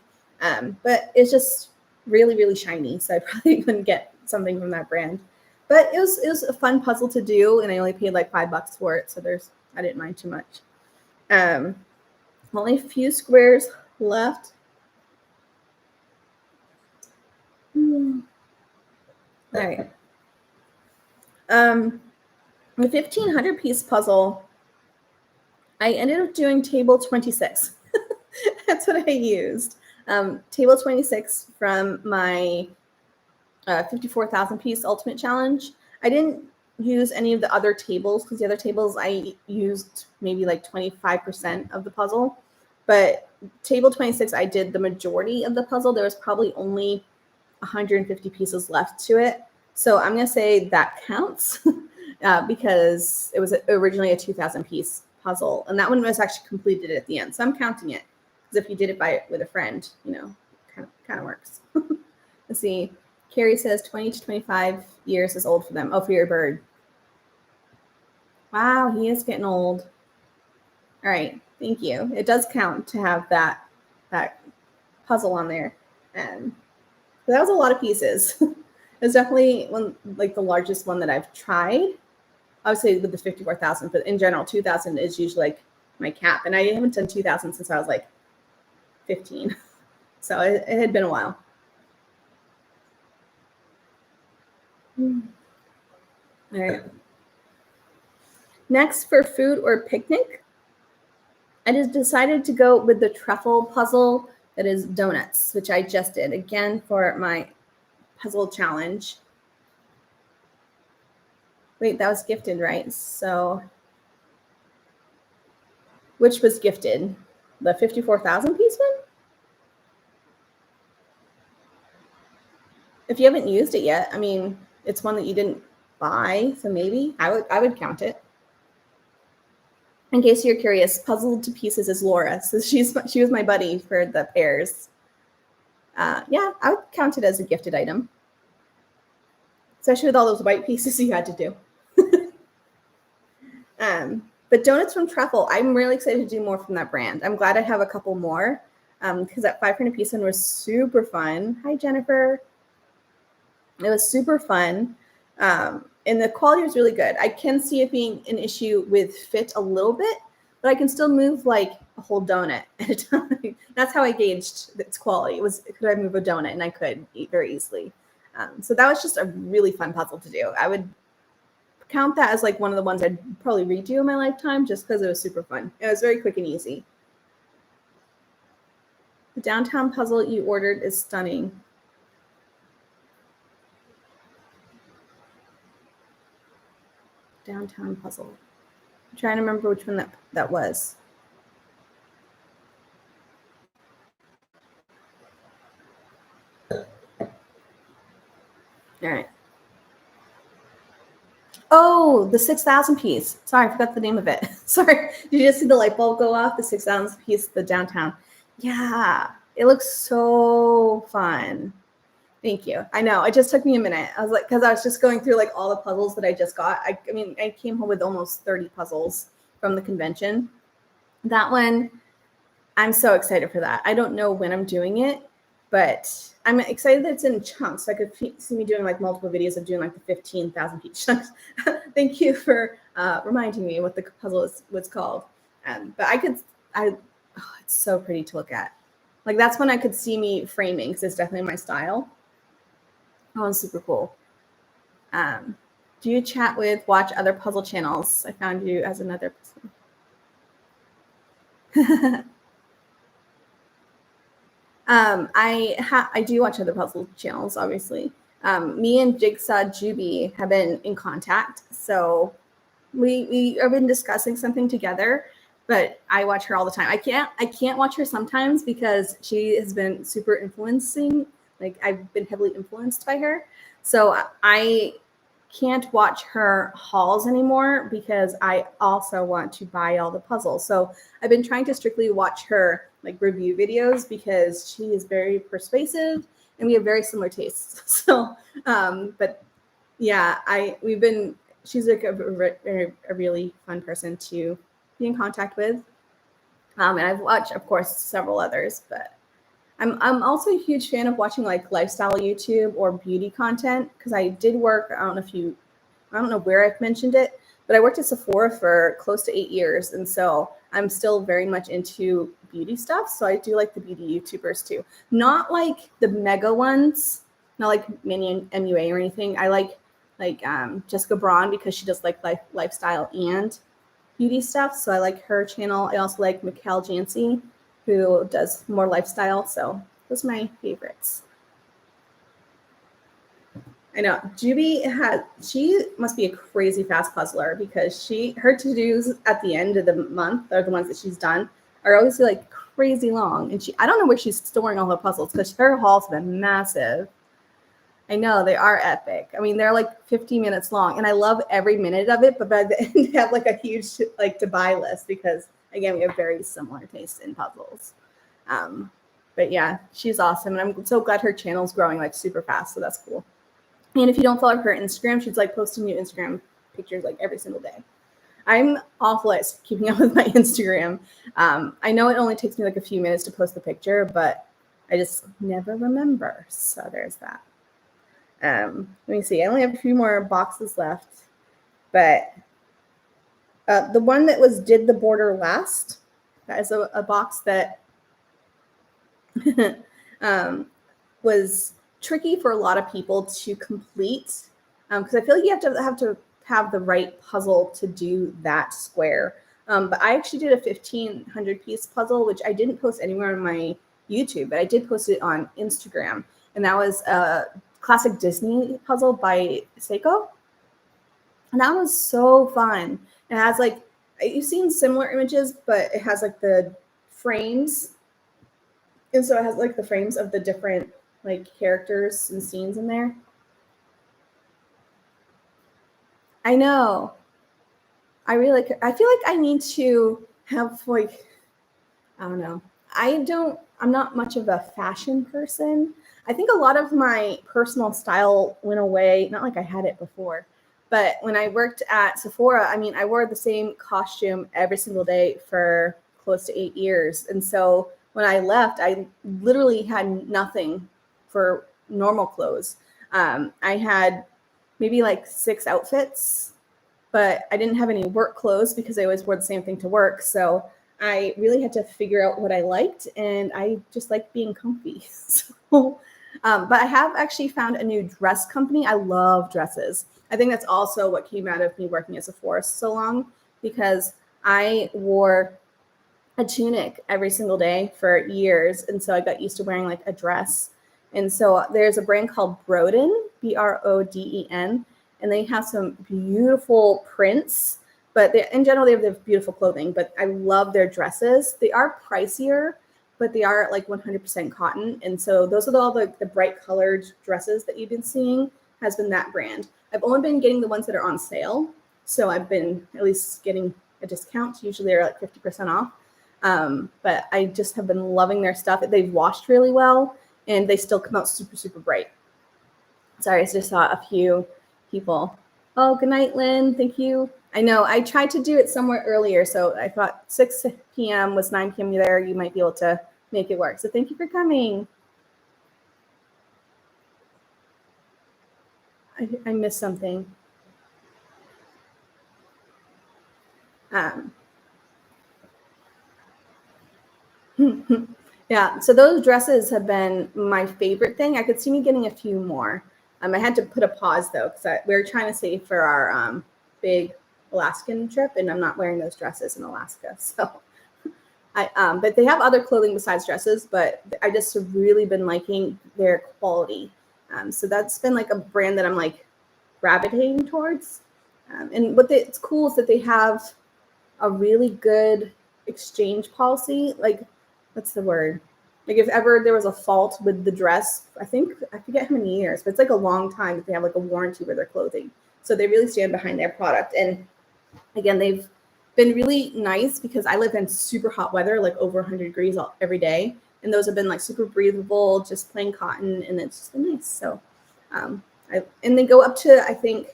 but it's just really, really shiny. So I probably wouldn't get something from that brand. But it was a fun puzzle to do, and I only paid like $5 for it, so I didn't mind too much. Only a few squares left. All right. The 1,500 piece puzzle, I ended up doing table 26. That's what I used. Table 26 from my 54,000 piece ultimate challenge. I didn't use any of the other tables because the other tables I used maybe like 25% of the puzzle. But table 26, I did the majority of the puzzle. There was probably only 150 pieces left to it. So I'm going to say that counts because it was originally a 2,000 piece puzzle. And that one was actually completed at the end. So I'm counting it. Because if you did it with a friend, kind of works. Let's see. Carrie says 20 to 25 years is old for them. Oh, for your bird. Wow, he is getting old. All right, thank you. It does count to have that puzzle on there. And that was a lot of pieces. It was definitely the largest one that I've tried. Obviously with the 54,000, but in general, 2,000 is usually like my cap. And I haven't done 2,000 since I was like 15. So it had been a while. All right. Next, for food or picnic, I just decided to go with the truffle puzzle that is donuts, which I just did again for my puzzle challenge. Wait, that was gifted, right? So, which was gifted? The 54,000 piece one? If you haven't used it yet, I mean, it's one that you didn't buy, so maybe I would count it. In case you're curious, Puzzled to Pieces is Laura. So she was my buddy for the pairs. Yeah, I would count it as a gifted item. Especially with all those white pieces you had to do. But donuts from Truffle, I'm really excited to do more from that brand. I'm glad I have a couple more because that 500 piece one was super fun. Hi, Jennifer. It was super fun. And the quality was really good. I can see it being an issue with fit a little bit, but I can still move like a whole donut at a time. That's how I gauged its quality. It was, could I move a donut? And I could eat very easily. So that was just a really fun puzzle to do. I would count that as like one of the ones I'd probably redo in my lifetime just because it was super fun. It was very quick and easy. The downtown puzzle you ordered is stunning. Downtown puzzle. I'm trying to remember which one that was. All right. Oh, the 6,000 piece. Sorry, I forgot the name of it. Sorry. Did you just see the light bulb go off? The 6,000 piece, the downtown. Yeah, it looks so fun. Thank you. I know. It just took me a minute. I was like, because I was just going through like all the puzzles that I just got. I mean, I came home with almost 30 puzzles from the convention. That one, I'm so excited for that. I don't know when I'm doing it, but I'm excited that it's in chunks. So I could see me doing like multiple videos of doing like the 15,000 piece chunks. Thank you for reminding me what the puzzle was called. But oh, it's so pretty to look at. Like that's when I could see me framing because it's definitely my style. Oh, it's super cool. Do you chat with, watch other puzzle channels? I found you as another person. I do watch other puzzle channels, obviously. Me and Jigsaw Juby have been in contact, so we have been discussing something together. But I watch her all the time. I can't watch her sometimes because she has been super influencing. Like I've been heavily influenced by her, so I can't watch her hauls anymore because I also want to buy all the puzzles. So I've been trying to strictly watch her like review videos because she is very persuasive and we have very similar tastes. So, but yeah, she's like a really fun person to be in contact with. And I've watched, of course, several others, but I'm also a huge fan of watching like lifestyle YouTube or beauty content because I did work. I don't know where I've mentioned it, but I worked at Sephora for close to 8 years, and so I'm still very much into beauty stuff. So I do like the beauty YouTubers too, not like the mega ones, not like Manny MUA or anything. I like Jessica Braun because she does like lifestyle and beauty stuff. So I like her channel. I also like Mikkel Jancy, who does more lifestyle. So those are my favorites. I know she must be a crazy fast puzzler because her to-dos at the end of the month are the ones that she's done are always like crazy long. And I don't know where she's storing all her puzzles because her hauls have been massive. I know they are epic. I mean, they're like 50 minutes long and I love every minute of it, but by the end I have like a huge like to buy list because again, we have very similar tastes in puzzles. But yeah, she's awesome. And I'm so glad her channel's growing like super fast. So that's cool. And if you don't follow her Instagram, she's like posting new Instagram pictures like every single day. I'm awful at keeping up with my Instagram. I know it only takes me like a few minutes to post the picture, but I just never remember. So there's that. Let me see. I only have a few more boxes left, but the one that did the border last, that is a box that was tricky for a lot of people to complete because I feel like you have to have the right puzzle to do that square. But I actually did a 1,500 piece puzzle, which I didn't post anywhere on my YouTube, but I did post it on Instagram. And that was a classic Disney puzzle by Seiko. And that was so fun. It has like, you've seen similar images, but it has like the frames. And so it has like the frames of the different like characters and scenes in there. I know. I feel like I need to have like, I don't know. I'm not much of a fashion person. I think a lot of my personal style went away. Not like I had it before, but when I worked at Sephora, I mean, I wore the same costume every single day for close to 8 years. And so when I left, I literally had nothing for normal clothes. I had maybe like 6 outfits, but I didn't have any work clothes because I always wore the same thing to work. So I really had to figure out what I liked, and I just like being comfy. So, but I have actually found a new dress company. I love dresses. I think that's also what came out of me working at Sephora so long because I wore a tunic every single day for years. And so I got used to wearing like a dress. And so there's a brand called Broden, Broden, and they have some beautiful prints, but in general, they have beautiful clothing, but I love their dresses. They are pricier, but they are like 100% cotton. And so those are all the bright colored dresses that you've been seeing has been that brand. I've only been getting the ones that are on sale. So I've been at least getting a discount. Usually they're like 50% off. But I just have been loving their stuff. They've washed really well and they still come out super, super bright. Sorry, I just saw a few people. Oh, good night, Lynn. Thank you. I know I tried to do it somewhere earlier. So I thought 6 p.m. was 9 p.m. there. You might be able to make it work. So thank you for coming. I missed something. Yeah, so those dresses have been my favorite thing. I could see me getting a few more. I had to put a pause though because we were trying to save for our big Alaskan trip, and I'm not wearing those dresses in Alaska. So, but they have other clothing besides dresses. But I just have really been liking their quality. So that's been like a brand that I'm like gravitating towards. And it's cool is that they have a really good exchange policy. Like, what's the word? Like if ever there was a fault with the dress, I forget how many years, but it's like a long time that they have like a warranty with their clothing. So they really stand behind their product. And again, they've been really nice because I live in super hot weather, like over 100 degrees every day. And those have been like super breathable, just plain cotton. And it's just been nice. So, and they go up to, I think,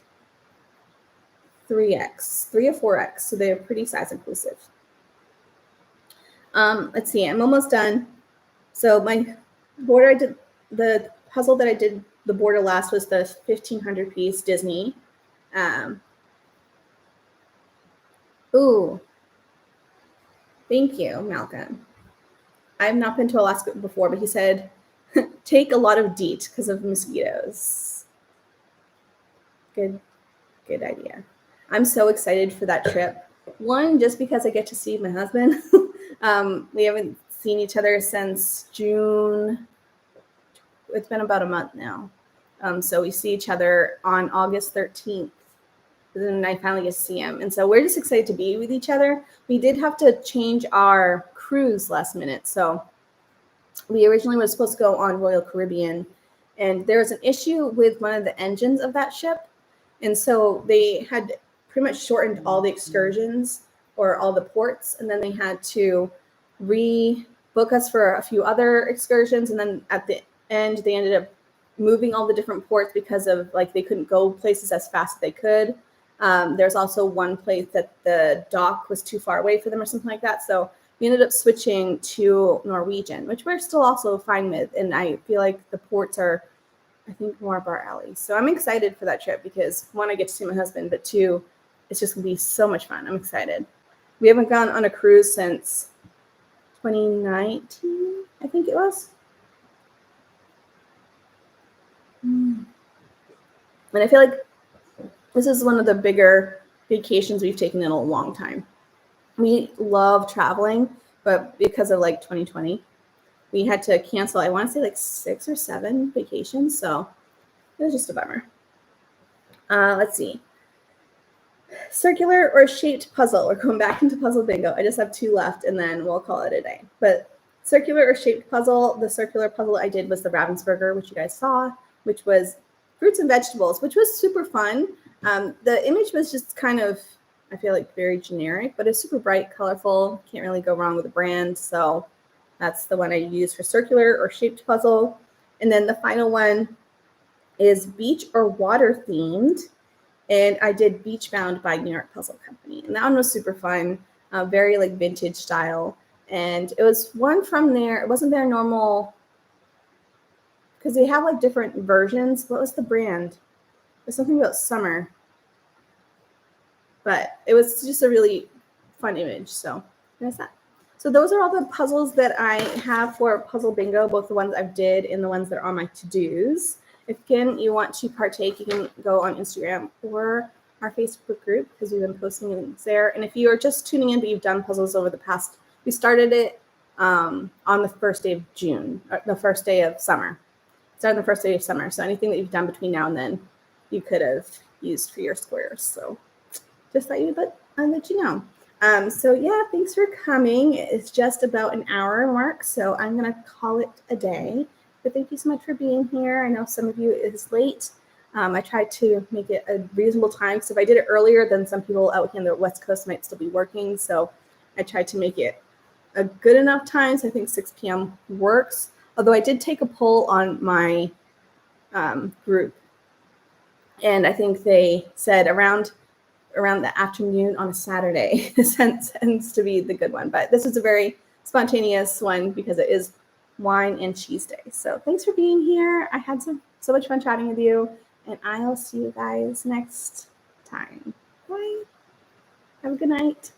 3 or 4X. So they're pretty size inclusive. Let's see, I'm almost done. So my border, the puzzle that I did the border last was the 1,500 piece Disney. Ooh, thank you, Malcolm. I've not been to Alaska before, but he said, take a lot of DEET because of mosquitoes. Good idea. I'm so excited for that trip. One, just because I get to see my husband. We haven't seen each other since June. It's been about a month now. So we see each other on August 13th. And then I finally get to see him. And so we're just excited to be with each other. We did have to change our cruise last minute. So we originally were supposed to go on Royal Caribbean. And there was an issue with one of the engines of that ship. And so they had pretty much shortened all the excursions or all the ports. And then they had to rebook us for a few other excursions. And then at the end, they ended up moving all the different ports because of like they couldn't go places as fast as they could. There's also one place that the dock was too far away for them or something like that. So we ended up switching to Norwegian, which we're still also fine with. And I feel like the ports are, I think, more up our alley. So I'm excited for that trip because one, I get to see my husband, but two, it's just gonna be so much fun. I'm excited. We haven't gone on a cruise since 2019, I think it was. And I feel like this is one of the bigger vacations we've taken in a long time. We love traveling, but because of like 2020, we had to cancel, I want to say like 6 or 7 vacations. So it was just a bummer. Let's see. Circular or shaped puzzle. We're going back into puzzle bingo. I just have 2 left and then we'll call it a day. But circular or shaped puzzle, the circular puzzle I did was the Ravensburger, which you guys saw, which was fruits and vegetables, which was super fun. The image was just kind of, I feel like, very generic, but it's super bright, colorful. Can't really go wrong with the brand. So that's the one I use for circular or shaped puzzle. And then the final one is beach or water themed. And I did Beach Bound by New York Puzzle Company. And that one was super fun, very like vintage style. And it was one from there. It wasn't their normal, because they have like different versions. What was the brand? It was something about summer. But it was just a really fun image. So there's that. So those are all the puzzles that I have for Puzzle Bingo, both the ones I've did and the ones that are on my to-dos. If, again, you want to partake, you can go on Instagram or our Facebook group because we've been posting links there. And if you are just tuning in but you've done puzzles over the past, we started it on the first day of June, the first day of summer. Started the first day of summer. So anything that you've done between now and then, you could have used for your squares. So just thought I'd let you know. So yeah, thanks for coming. It's just about an hour mark, so I'm going to call it a day. But thank you so much for being here. I know some of you is late. I tried to make it a reasonable time, because if I did it earlier, then some people out here on the West Coast might still be working. So I tried to make it a good enough time. So I think 6 p.m. works. Although I did take a poll on my group, and I think they said around the afternoon on a Saturday tends to be the good one. But this is a very spontaneous one because it is wine and cheese day. So thanks for being here. I had so much fun chatting with you, and I'll see you guys next time. Bye. Have a good night.